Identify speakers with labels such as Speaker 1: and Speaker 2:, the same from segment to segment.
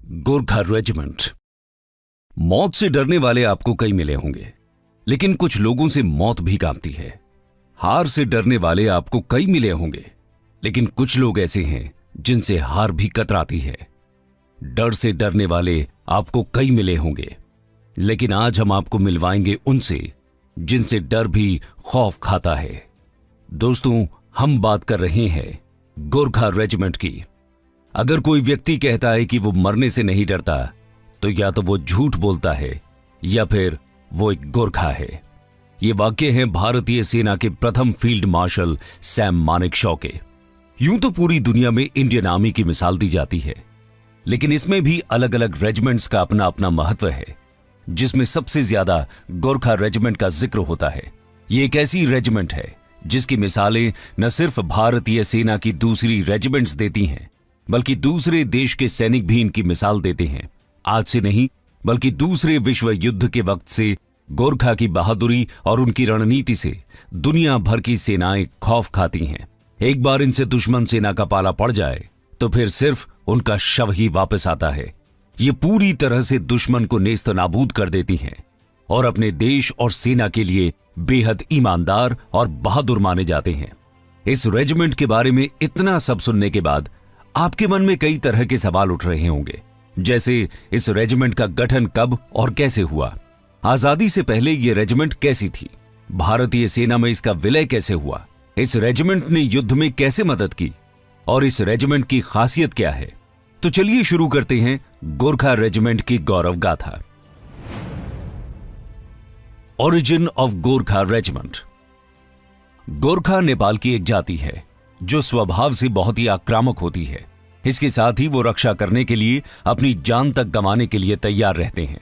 Speaker 1: Gorkha regiment. मौत से डरने वाले आपको कई मिले होंगे, लेकिन कुछ लोगों से मौत भी कांपती है। हार से डरने वाले आपको कई मिले होंगे, लेकिन कुछ लोग ऐसे हैं जिनसे हार भी कतराती है। डर से डरने वाले आपको कई मिले होंगे, लेकिन आज हम आपको मिलवाएंगे उनसे जिनसे डर भी खौफ खाता है। दोस्तों, हम बात कर रहे हैं गोरखा रेजिमेंट की। अगर कोई व्यक्ति कहता है कि वो मरने से नहीं डरता, तो या तो वो झूठ बोलता है या फिर वो एक गोरखा है। ये वाक्य हैं भारतीय सेना के प्रथम फील्ड मार्शल सैम मानेकशॉ के। यूं तो पूरी दुनिया में इंडियन आर्मी की मिसाल दी जाती है, लेकिन इसमें भी अलग अलग रेजिमेंट्स का अपना अपना महत्व है, जिसमें सबसे ज्यादा गोरखा रेजिमेंट का जिक्र होता है। ये एक ऐसी रेजिमेंट है जिसकी मिसालें न सिर्फ भारतीय सेना की दूसरी रेजिमेंट्स देती हैं, बल्कि दूसरे देश के सैनिक भी इनकी मिसाल देते हैं। आज से नहीं, बल्कि दूसरे विश्व युद्ध के वक्त से गोरखा की बहादुरी और उनकी रणनीति से दुनिया भर की सेनाएं खौफ खाती हैं। एक बार इनसे दुश्मन सेना का पाला पड़ जाए तो फिर सिर्फ उनका शव ही वापस आता है। ये पूरी तरह से दुश्मन को नेस्त नाबूद कर देती हैं और अपने देश और सेना के लिए बेहद ईमानदार और बहादुर माने जाते हैं। इस रेजिमेंट के बारे में इतना सब सुनने के बाद आपके मन में कई तरह के सवाल उठ रहे होंगे, जैसे इस रेजिमेंट का गठन कब और कैसे हुआ, आजादी से पहले यह रेजिमेंट कैसी थी, भारतीय सेना में इसका विलय कैसे हुआ, इस रेजिमेंट ने युद्ध में कैसे मदद की और इस रेजिमेंट की खासियत क्या है। तो चलिए शुरू करते हैं गोरखा रेजिमेंट की गौरव गाथा। Origin of Gorkha regiment. Gorkha Nepal की एक जाति है जो स्वभाव से बहुत ही आक्रामक होती है। इसके साथ ही वो रक्षा करने के लिए अपनी जान तक गंवाने के लिए तैयार रहते हैं।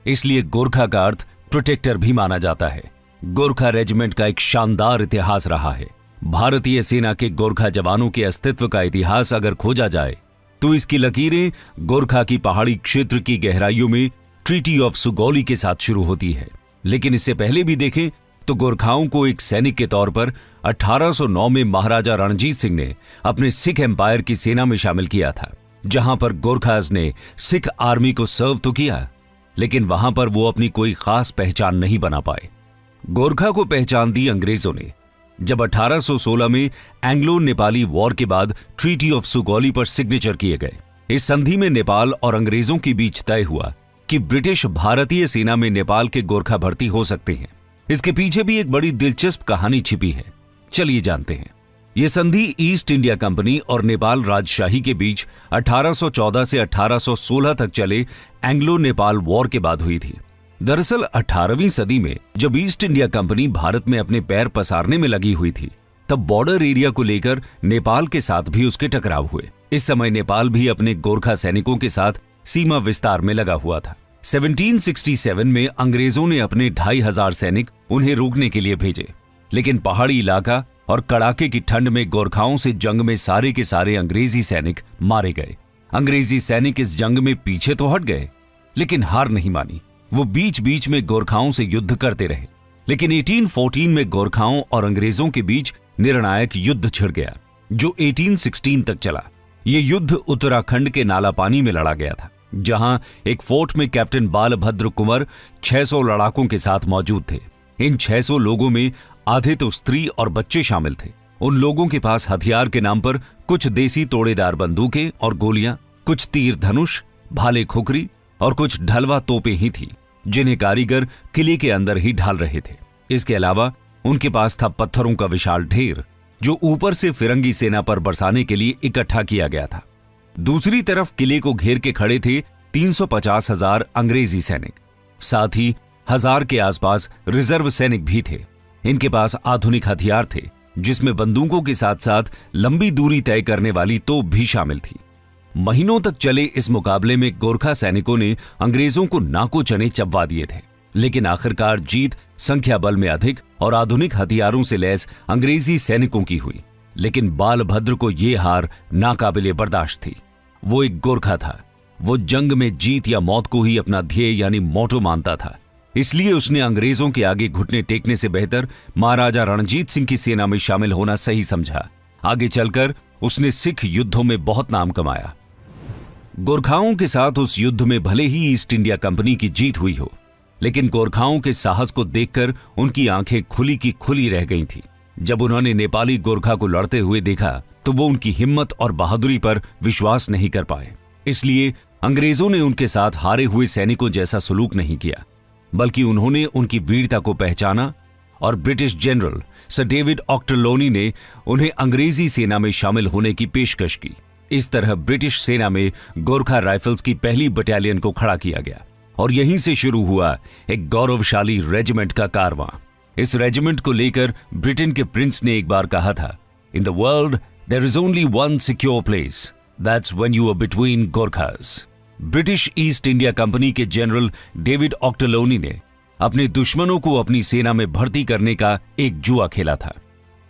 Speaker 1: इसलिए गोरखा का अर्थ प्रोटेक्टर भी माना जाता है। गोरखा रेजिमेंट का एक शानदार इतिहास रहा है। भारतीय सेना के गोरखा जवानों के अस्तित्व का इतिहास अगर खोजा जाए तो इसकी लकीरें गोरखा की पहाड़ी क्षेत्र की गहराइयों में ट्रीटी ऑफ सुगौली के साथ शुरू होती है। लेकिन इससे पहले भी देखें तो गोरखाओं को एक सैनिक के तौर पर 1809 में महाराजा रणजीत सिंह ने अपने सिख एम्पायर की सेना में शामिल किया था, जहां पर गोरखास ने सिख आर्मी को सर्व तो किया, लेकिन वहां पर वो अपनी कोई खास पहचान नहीं बना पाए। गोरखा को पहचान दी अंग्रेजों ने जब 1816 में एंग्लो नेपाली वॉर के बाद ट्रीटी ऑफ सुगौली पर सिग्नेचर किए गए। इस संधि में नेपाल और अंग्रेजों के बीच तय हुआ कि ब्रिटिश भारतीय सेना में नेपाल के गोरखा भर्ती हो सकते हैं। इसके पीछे भी एक बड़ी दिलचस्प कहानी छिपी है, चलिए जानते हैं। यह संधि ईस्ट इंडिया कंपनी और नेपाल राजशाही के बीच 1814 से 1816 तक चले एंग्लो नेपाल वॉर के बाद हुई थी। दरअसल 18वीं सदी में जब ईस्ट इंडिया कंपनी भारत में अपने पैर पसारने में लगी हुई थी, तब बॉर्डर एरिया को लेकर नेपाल के साथ भी उसके टकराव हुए। इस समय नेपाल भी अपने गोरखा सैनिकों के साथ सीमा विस्तार में लगा हुआ था। 1767 में अंग्रेजों ने अपने 2500 सैनिक उन्हें रोकने के लिए भेजे, लेकिन पहाड़ी इलाका और कड़ाके की ठंड में गोरखाओं से जंग में सारे के सारे अंग्रेजी सैनिक मारे गए। अंग्रेजी सैनिक इस जंग में पीछे तो हट गए, लेकिन हार नहीं मानी। वो बीच बीच में गोरखाओं से युद्ध करते रहे, लेकिन 1814 में गोरखाओं और अंग्रेजों के बीच निर्णायक युद्ध छिड़ गया, जो 1816 तक चला। ये युद्ध उत्तराखंड के नालापानी में लड़ा गया था, जहां एक फोर्ट में कैप्टन बालभद्र कुंवर 600 लड़ाकों के साथ मौजूद थे। इन 600 लोगों में आधे तो स्त्री और बच्चे शामिल थे। उन लोगों के पास हथियार के नाम पर कुछ देसी तोड़ेदार बंदूकें और गोलियां, कुछ तीर धनुष, भाले खुखरी और कुछ ढलवा तोपें ही थी, जिन्हें कारीगर किले के अंदर ही ढाल रहे थे। इसके अलावा उनके पास था पत्थरों का विशाल ढेर, जो ऊपर से फिरंगी सेना पर बरसाने के लिए इकट्ठा किया गया था। दूसरी तरफ किले को घेर के खड़े थे 350,000 अंग्रेजी सैनिक। साथ ही 1000 के आसपास रिजर्व सैनिक भी थे। इनके पास आधुनिक हथियार थे, जिसमें बंदूकों के साथ साथ लंबी दूरी तय करने वाली तोप भी शामिल थी। महीनों तक चले इस मुकाबले में गोरखा सैनिकों ने अंग्रेजों को नाको चने चबवा दिए थे, लेकिन आखिरकार जीत संख्या बल में अधिक और आधुनिक हथियारों से लैस अंग्रेजी सैनिकों की हुई। लेकिन बालभद्र को यह हार नाकाबिले बर्दाश्त थी। वो एक गोरखा था। वो जंग में जीत या मौत को ही अपना ध्येय यानी मोटो मानता था। इसलिए उसने अंग्रेजों के आगे घुटने टेकने से बेहतर महाराजा रणजीत सिंह की सेना में शामिल होना सही समझा। आगे चलकर उसने सिख युद्धों में बहुत नाम कमाया। गोरखाओं के साथ उस युद्ध में भले ही ईस्ट इंडिया कंपनी की जीत हुई हो, लेकिन गोरखाओं के साहस को देखकर उनकी आंखें खुली की खुली रह गई थीं। जब उन्होंने नेपाली गोरखा को लड़ते हुए देखा तो वो उनकी हिम्मत और बहादुरी पर विश्वास नहीं कर पाए। इसलिए अंग्रेजों ने उनके साथ हारे हुए सैनिकों जैसा सलूक नहीं किया, बल्कि उन्होंने उनकी वीरता को पहचाना और British general sir David Ochterlony ने उन्हें अंग्रेजी सेना में शामिल होने की पेशकश की। इस तरह ब्रिटिश सेना में गोरखा राइफल्स की पहली बटालियन को खड़ा किया गया और यहीं से शुरू हुआ एक गौरवशाली रेजिमेंट का कारवां। इस रेजिमेंट को लेकर ब्रिटेन के प्रिंस ने एक बार कहा था, in the world there is only one secure place, that's when you are between Gurkhas. British East India Company के जनरल डेविड ऑक्टरलोनी ने अपने दुश्मनों को अपनी सेना में भर्ती करने का एक जुआ खेला था,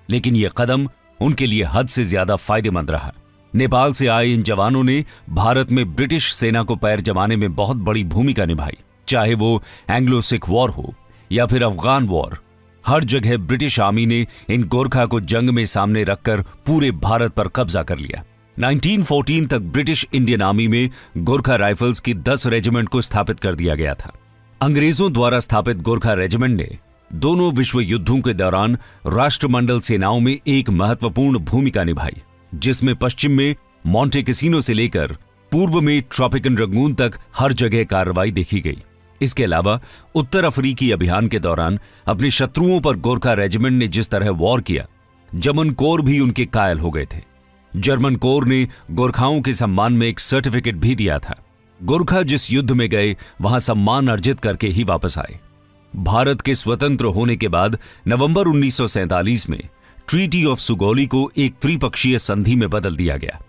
Speaker 1: लेकिन यह कदम उनके लिए हद से ज्यादा फायदेमंद रहा। नेपाल से आए इन जवानों ने भारत में ब्रिटिश सेना को पैर जमाने में बहुत बड़ी भूमिका निभाई। चाहे वो एंग्लो सिख वॉर हो या फिर अफगान वॉर, हर जगह ब्रिटिश आर्मी ने इन गोरखा को जंग में सामने रखकर पूरे भारत पर कब्जा कर लिया। 1914 तक ब्रिटिश इंडियन आर्मी में गोरखा राइफल्स की 10 रेजिमेंट को स्थापित कर दिया गया था। अंग्रेजों द्वारा स्थापित गोरखा रेजिमेंट ने दोनों विश्व युद्धों के दौरान राष्ट्रमंडल सेनाओं में एक महत्वपूर्ण भूमिका निभाई, जिसमें पश्चिम में मोंटे कैसिनो से लेकर पूर्व में ट्रॉपिकन रंगून तक हर जगह कार्रवाई देखी गई। इसके अलावा उत्तर अफ्रीकी अभियान के दौरान अपने शत्रुओं पर गोरखा रेजिमेंट ने जिस तरह वॉर किया, जर्मन कोर भी उनके कायल हो गए थे। जर्मन कोर ने गोरखाओं के सम्मान में एक सर्टिफिकेट भी दिया था। गोरखा जिस युद्ध में गए वहां सम्मान अर्जित करके ही वापस आए। भारत के स्वतंत्र होने के बाद नवंबर 1947 में ट्रीटी ऑफ सुगौली को एक त्रिपक्षीय संधि में बदल दिया गया।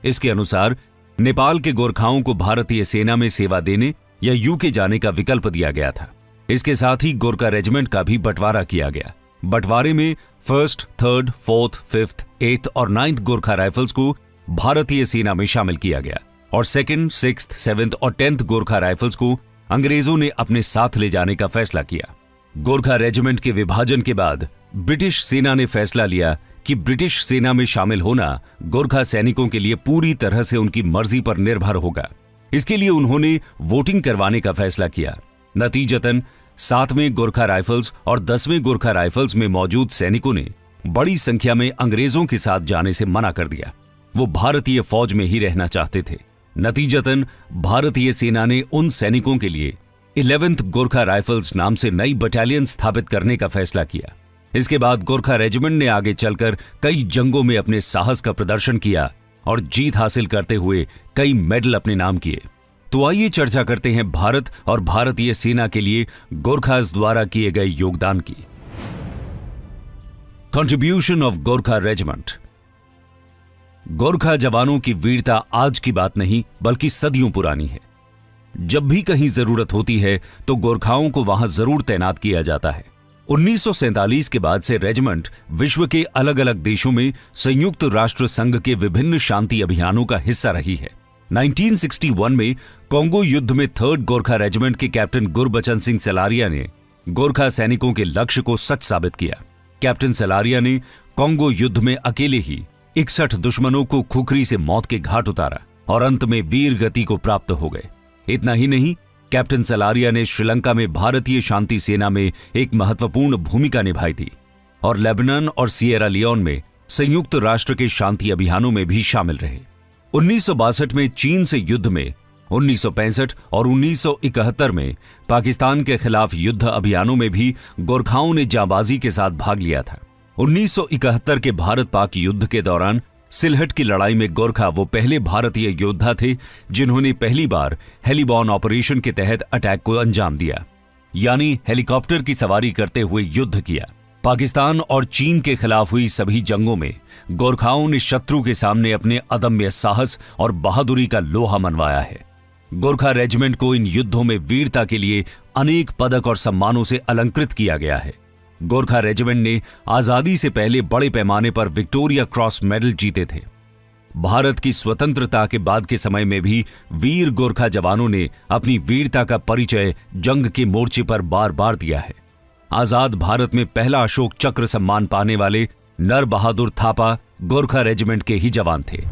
Speaker 1: इसके अनुसार नेपाल के गोरखाओं को भारतीय सेना में सेवा देने या यूके जाने का विकल्प दिया गया था। इसके साथ ही गोरखा रेजिमेंट का भी बंटवारा किया गया। बंटवारे में 1st, 3rd, 4th, 5th, 8th और 9th गोरखा राइफल्स को भारतीय सेना में शामिल किया गया और 2nd, 6th, 7th और 10th गोरखा राइफल्स को अंग्रेजों ने अपने साथ ले जाने का फैसला किया। गोरखा रेजिमेंट के विभाजन के बाद ब्रिटिश सेना ने फैसला लिया कि ब्रिटिश सेना में शामिल होना गोरखा सैनिकों के लिए पूरी तरह से उनकी मर्जी पर निर्भर होगा। इसके लिए उन्होंने वोटिंग करवाने का फैसला किया। नतीजतन 7वें गोरखा राइफल्स और 10वें गोरखा राइफल्स में मौजूद सैनिकों ने बड़ी संख्या में अंग्रेजों के साथ जाने से मना कर दिया। वो भारतीय फौज में ही रहना चाहते थे। नतीजतन भारतीय सेना ने उन सैनिकों के लिए 11th गोरखा राइफल्स नाम से नई बटालियन स्थापित करने का फैसला किया। इसके बाद गोरखा रेजिमेंट ने आगे चलकर कई जंगों में अपने साहस का प्रदर्शन किया और जीत हासिल करते हुए कई मेडल अपने नाम किए। तो आइए चर्चा करते हैं भारत और भारतीय सेना के लिए गोरखास द्वारा किए गए योगदान की। Contribution of Gorkha regiment. Gorkha जवानों की वीरता आज की बात नहीं बल्कि सदियों पुरानी है। जब भी कहीं जरूरत होती है तो गोरखाओं को वहां जरूर तैनात किया जाता है। 1947 के बाद से रेजिमेंट विश्व के अलग अलग देशों में संयुक्त राष्ट्र संघ के विभिन्न शांति अभियानों का हिस्सा रही है। 1961 में कांगो युद्ध में 3rd गोरखा रेजिमेंट के कैप्टन गुरबचन सिंह सलारिया ने गोरखा सैनिकों के लक्ष्य को सच साबित किया। कैप्टन सलारिया ने कांगो युद्ध में अकेले ही 61 दुश्मनों को खुखरी से मौत के घाट उतारा और अंत में वीर गति को प्राप्त हो गए। इतना ही नहीं, कैप्टन सलारिया ने श्रीलंका में भारतीय शांति सेना में एक महत्वपूर्ण भूमिका निभाई थी और लेबनान और सिएरा लियोन में संयुक्त राष्ट्र के शांति अभियानों में भी शामिल रहे। 1962 में चीन से युद्ध में, 1965 और 1971 में पाकिस्तान के खिलाफ युद्ध अभियानों में भी गोरखाओं ने जांबाजी के साथ भाग लिया था। 1971 के भारत पाक युद्ध के दौरान सिलहट की लड़ाई में गोरखा वो पहले भारतीय योद्धा थे जिन्होंने पहली बार हेलीबॉर्न ऑपरेशन के तहत अटैक को अंजाम दिया, यानी हेलीकॉप्टर की सवारी करते हुए युद्ध किया। पाकिस्तान और चीन के खिलाफ हुई सभी जंगों में गोरखाओं ने शत्रु के सामने अपने अदम्य साहस और बहादुरी का लोहा मनवाया है। गोरखा रेजिमेंट को इन युद्धों में वीरता के लिए अनेक पदक और सम्मानों से अलंकृत किया गया है। गोरखा रेजिमेंट ने आजादी से पहले बड़े पैमाने पर विक्टोरिया क्रॉस मेडल जीते थे। भारत की स्वतंत्रता के बाद के समय में भी वीर गोरखा जवानों ने अपनी वीरता का परिचय जंग के मोर्चे पर बार बार दिया है। आजाद भारत में पहला अशोक चक्र सम्मान पाने वाले नर बहादुर थापा गोरखा रेजिमेंट के ही जवान थे।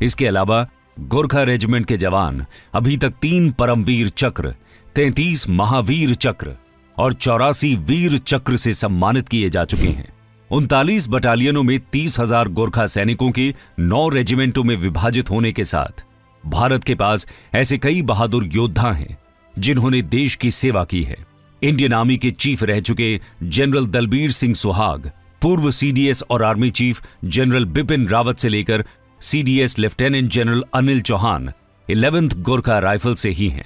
Speaker 1: इसके अलावा गोरखा रेजिमेंट के जवान अभी तक 3 परमवीर चक्र, 33 महावीर चक्र और 84 वीर चक्र से सम्मानित किए जा चुके हैं। 39 बटालियनों में 30,000 गोरखा सैनिकों के 9 रेजिमेंटों में विभाजित होने के साथ भारत के पास ऐसे कई बहादुर योद्धा हैं जिन्होंने देश की सेवा की है। इंडियन आर्मी के चीफ रह चुके जनरल दलबीर सिंह सुहाग, पूर्व सीडीएस और army chief general Bipin Rawat से लेकर CDS lieutenant general Anil Chauhan 11th Gorkha rifle से ही हैं।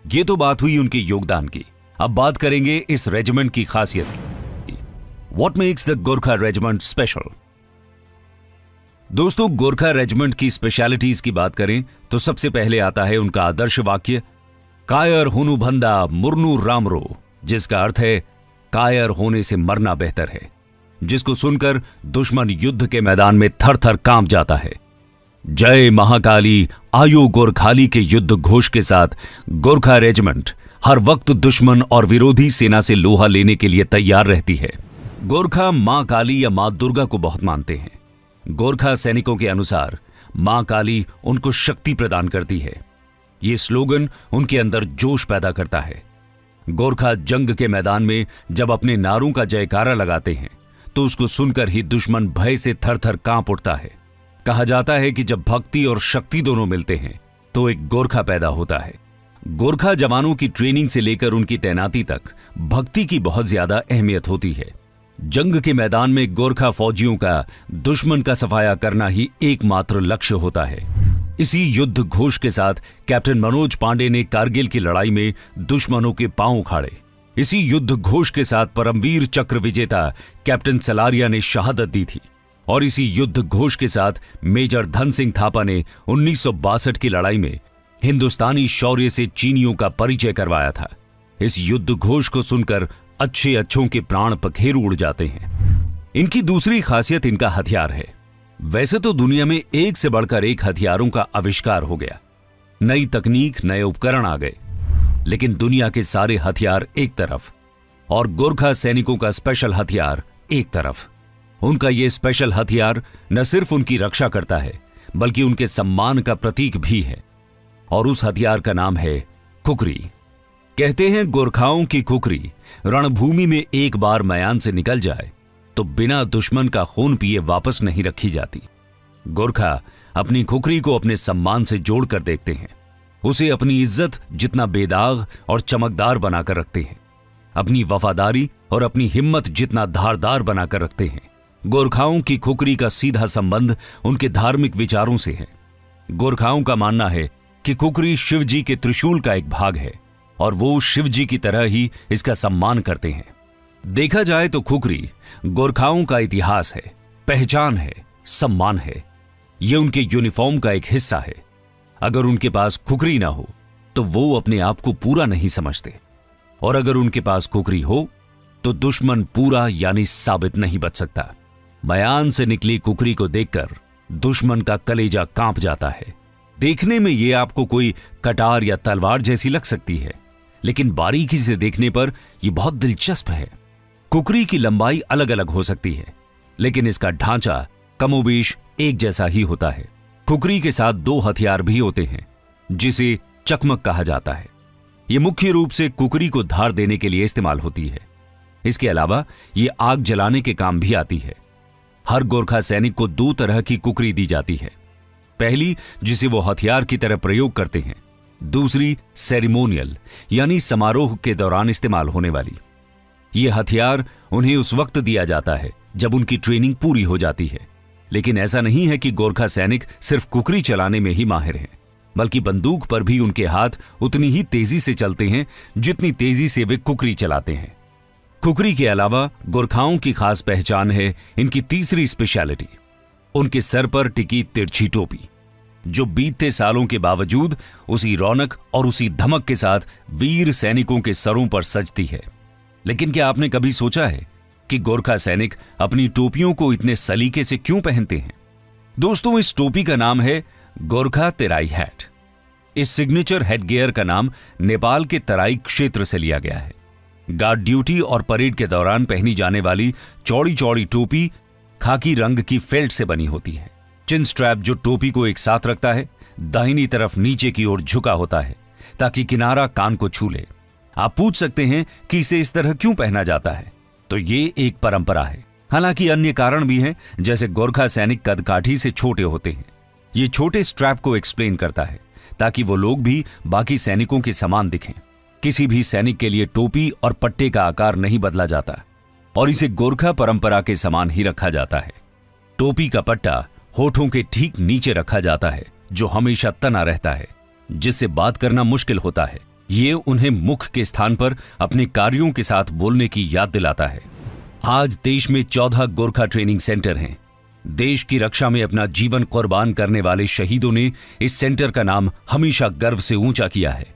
Speaker 1: ये तो बात हुई उनके योगदान की। अब बात करेंगे इस रेजिमेंट की खासियत की। What makes the Gorkha regiment special? दोस्तों, गोरखा रेजिमेंट की स्पेशलिटीज की बात करें तो सबसे पहले आता है उनका आदर्श वाक्य, कायर हुनु भंदा मुरनु रामरो, जिसका अर्थ है कायर होने से मरना बेहतर है, जिसको सुनकर दुश्मन युद्ध के मैदान में थर थर कांप जाता है। जय महाकाली आयो गोरखाली के युद्ध घोष के साथ गोरखा रेजिमेंट हर वक्त दुश्मन और विरोधी सेना से लोहा लेने के लिए तैयार रहती है। गोरखा मां काली या मां दुर्गा को बहुत मानते हैं। गोरखा सैनिकों के अनुसार मां काली उनको शक्ति प्रदान करती है। ये स्लोगन उनके अंदर जोश पैदा करता है। गोरखा जंग के मैदान में जब अपने नारों का जयकारा लगाते हैं तो उसको सुनकर ही दुश्मन भय से थर थर कांप उठता है। कहा जाता है कि जब भक्ति और शक्ति दोनों मिलते हैं तो एक गोरखा पैदा होता है। गोरखा जवानों की ट्रेनिंग से लेकर उनकी तैनाती तक भक्ति की बहुत ज्यादा अहमियत होती है। जंग के मैदान में गोरखा फौजियों का दुश्मन का सफाया करना ही एकमात्र लक्ष्य होता है। इसी युद्ध घोष के साथ कैप्टन मनोज पांडे ने कारगिल की लड़ाई में दुश्मनों के पांव उखाड़े। इसी युद्ध घोष के साथ परमवीर चक्र विजेता कैप्टन सलारिया ने शहादत दी थी और इसी युद्ध घोष के साथ मेजर धन सिंह थापा ने 1962 की लड़ाई में हिंदुस्तानी शौर्य से चीनियों का परिचय करवाया था। इस युद्ध घोष को सुनकर अच्छे अच्छों के प्राण पखेरु उड़ जाते हैं। इनकी दूसरी खासियत इनका हथियार है। वैसे तो दुनिया में एक से बढ़कर एक हथियारों का आविष्कार हो गया, नई तकनीक, नए उपकरण आ गए, लेकिन दुनिया के सारे हथियार एक तरफ और गोरखा सैनिकों का स्पेशल हथियार एक तरफ। उनका यह स्पेशल हथियार न सिर्फ उनकी रक्षा करता है बल्कि उनके सम्मान का प्रतीक भी है और उस हथियार का नाम है खुखरी। कहते हैं गोरखाओं की खुखरी रणभूमि में एक बार मैदान से निकल जाए तो बिना दुश्मन का खून पिए वापस नहीं रखी जाती। गोरखा अपनी खुखरी को अपने सम्मान से जोड़कर देखते हैं, उसे अपनी इज्जत जितना बेदाग और चमकदार बनाकर रखते हैं, अपनी वफादारी और अपनी हिम्मत जितना धारदार बनाकर रखते हैं। गोरखाओं की खुखरी का सीधा संबंध उनके धार्मिक विचारों से है। गोरखाओं का मानना है कि खुखरी शिव जी के त्रिशूल का एक भाग है और वो शिव जी की तरह ही इसका सम्मान करते हैं। देखा जाए तो खुखरी गोरखाओं का इतिहास है, पहचान है, सम्मान है। ये उनके यूनिफॉर्म का एक हिस्सा है। अगर उनके पास खुखरी ना हो तो वो अपने आप को पूरा नहीं समझते और अगर उनके पास खुखरी हो तो दुश्मन पूरा यानी साबित नहीं बच सकता। मैदान से निकली खुखरी को देखकर दुश्मन का कलेजा कांप जाता है। देखने में ये आपको कोई कटार या तलवार जैसी लग सकती है, लेकिन बारीकी से देखने पर यह बहुत दिलचस्प है। खुखरी की लंबाई अलग अलग हो सकती है, लेकिन इसका ढांचा कमोबेश एक जैसा ही होता है। खुखरी के साथ 2 हथियार भी होते हैं जिसे चकमक कहा जाता है। यह मुख्य रूप से खुखरी को धार देने के लिए इस्तेमाल होती है। इसके अलावा यह आग जलाने के काम भी आती है। हर गोरखा सैनिक को 2 तरह की खुखरी दी जाती है। पहली, जिसे वो हथियार की तरह प्रयोग करते हैं, दूसरी सेरेमोनियल यानी समारोह के दौरान इस्तेमाल होने वाली। यह हथियार उन्हें उस वक्त दिया जाता है जब उनकी ट्रेनिंग पूरी हो जाती है। लेकिन ऐसा नहीं है कि गोरखा सैनिक सिर्फ खुखरी चलाने में ही माहिर हैं, बल्कि बंदूक पर भी उनके हाथ उतनी ही तेजी से चलते हैं जितनी तेजी से वे खुखरी चलाते हैं। खुखरी के अलावा गोरखाओं की खास पहचान है इनकी तीसरी स्पेशलिटी, उनके सर पर टिकी तिरछी टोपी, जो बीतते सालों के बावजूद उसी रौनक और उसी धमक के साथ वीर सैनिकों के सरों पर सजती है। लेकिन क्या आपने कभी सोचा है कि गोरखा सैनिक अपनी टोपियों को इतने सलीके से क्यों पहनते हैं? दोस्तों, इस टोपी का नाम है गोरखा तेराई हैट। इस सिग्नेचर हेडगियर का नाम नेपाल के तराई क्षेत्र से लिया गया है। गार्ड ड्यूटी और परेड के दौरान पहनी जाने वाली चौड़ी चौड़ी टोपी खाकी रंग की फेल्ट से बनी होती है। चिन स्ट्रैप जो टोपी को एक साथ रखता है, दाहिनी तरफ नीचे की ओर झुका होता है ताकि किनारा कान को छू ले। आप पूछ सकते हैं कि इसे इस तरह क्यों पहना जाता है, तो ये एक परंपरा है। हालांकि अन्य कारण भी हैं, जैसे गोरखा सैनिक कदकाठी से छोटे होते हैं। ये छोटे स्ट्रैप को एक्सप्लेन करता है ताकि वो लोग भी बाकी सैनिकों के समान दिखें। किसी भी सैनिक के लिए टोपी और पट्टे का आकार नहीं बदला जाता और इसे गोरखा परंपरा के समान ही रखा जाता है। टोपी का पट्टा होठों के ठीक नीचे रखा जाता है, जो हमेशा तना रहता है, जिससे बात करना मुश्किल होता है। ये उन्हें मुख के स्थान पर अपने कार्यों के साथ बोलने की याद दिलाता है। आज देश में 14 गोरखा ट्रेनिंग सेंटर हैं। देश की रक्षा में अपना जीवन कुर्बान करने वाले शहीदों ने इस सेंटर का नाम हमेशा गर्व से ऊंचा किया है।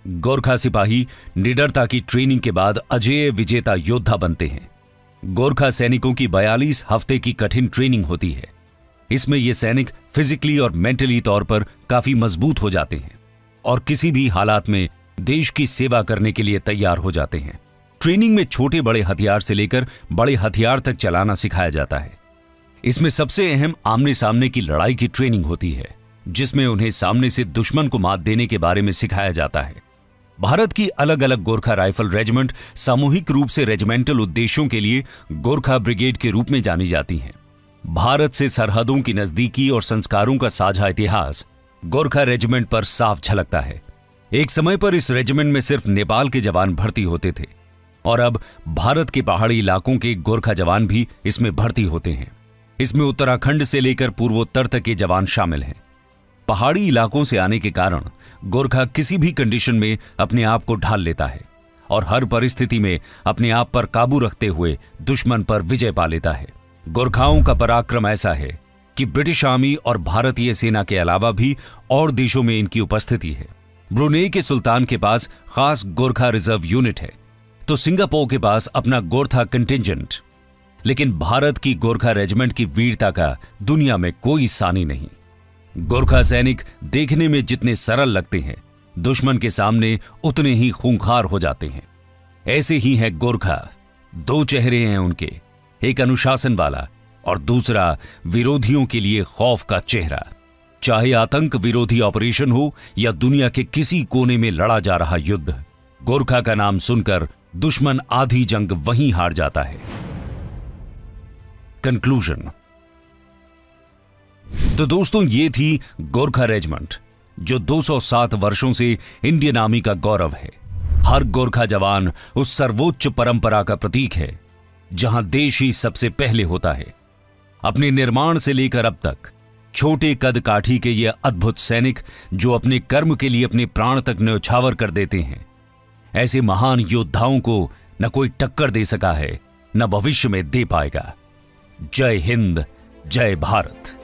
Speaker 1: गोरखा सिपाही निडरता की ट्रेनिंग के बाद अजेय विजेता योद्धा बनते हैं। गोरखा सैनिकों की 42 हफ्ते की कठिन ट्रेनिंग होती है। इसमें ये सैनिक फिजिकली और मेंटली तौर पर काफी मजबूत हो जाते हैं और किसी भी हालात में देश की सेवा करने के लिए तैयार हो जाते हैं। ट्रेनिंग में छोटे बड़े हथियार से लेकर बड़े हथियार तक चलाना सिखाया जाता है। इसमें सबसे अहम आमने सामने की लड़ाई की ट्रेनिंग होती है, जिसमें उन्हें सामने से दुश्मन को मात देने के बारे में सिखाया जाता है। भारत की अलग अलग गोरखा राइफल रेजिमेंट सामूहिक रूप से रेजिमेंटल उद्देश्यों के लिए गोरखा ब्रिगेड के रूप में जानी जाती हैं। भारत से सरहदों की नजदीकी और संस्कारों का साझा इतिहास गोरखा रेजिमेंट पर साफ झलकता है। एक समय पर इस रेजिमेंट में सिर्फ नेपाल के जवान भर्ती होते थे और अब भारत के पहाड़ी इलाकों के गोरखा जवान भी इसमें भर्ती होते हैं। इसमें उत्तराखंड से लेकर पूर्वोत्तर तक के जवान शामिल हैं। पहाड़ी इलाकों से आने के कारण गोरखा किसी भी कंडीशन में अपने आप को ढाल लेता है और हर परिस्थिति में अपने आप पर काबू रखते हुए दुश्मन पर विजय पा लेता है। गोरखाओं का पराक्रम ऐसा है कि ब्रिटिश आर्मी और भारतीय सेना के अलावा भी और देशों में इनकी उपस्थिति है। ब्रुनेई के सुल्तान के पास खास गोरखा रिजर्व यूनिट है, तो सिंगापुर के पास अपना गोरखा कंटिंजेंट। लेकिन भारत की गोरखा रेजिमेंट की वीरता का दुनिया में कोई सानी नहीं। गोरखा सैनिक देखने में जितने सरल लगते हैं, दुश्मन के सामने उतने ही खूंखार हो जाते हैं। ऐसे ही है गोरखा। 2 चेहरे हैं उनके, एक अनुशासन वाला और दूसरा विरोधियों के लिए खौफ का चेहरा। चाहे आतंक विरोधी ऑपरेशन हो या दुनिया के किसी कोने में लड़ा जा रहा युद्ध, गोरखा का नाम सुनकर दुश्मन आधी जंग वहीं हार जाता है। कंक्लूजन। तो दोस्तों, ये थी गोरखा रेजिमेंट, जो 207 वर्षों से इंडियन आर्मी का गौरव है। हर गोरखा जवान उस सर्वोच्च परंपरा का प्रतीक है, जहां देश ही सबसे पहले होता है। अपने निर्माण से लेकर अब तक छोटे कद काठी के ये अद्भुत सैनिक, जो अपने कर्म के लिए अपने प्राण तक न्यौछावर कर देते हैं, ऐसे महान योद्धाओं को न कोई टक्कर दे सका है, न भविष्य में दे पाएगा। जय हिंद, जय भारत।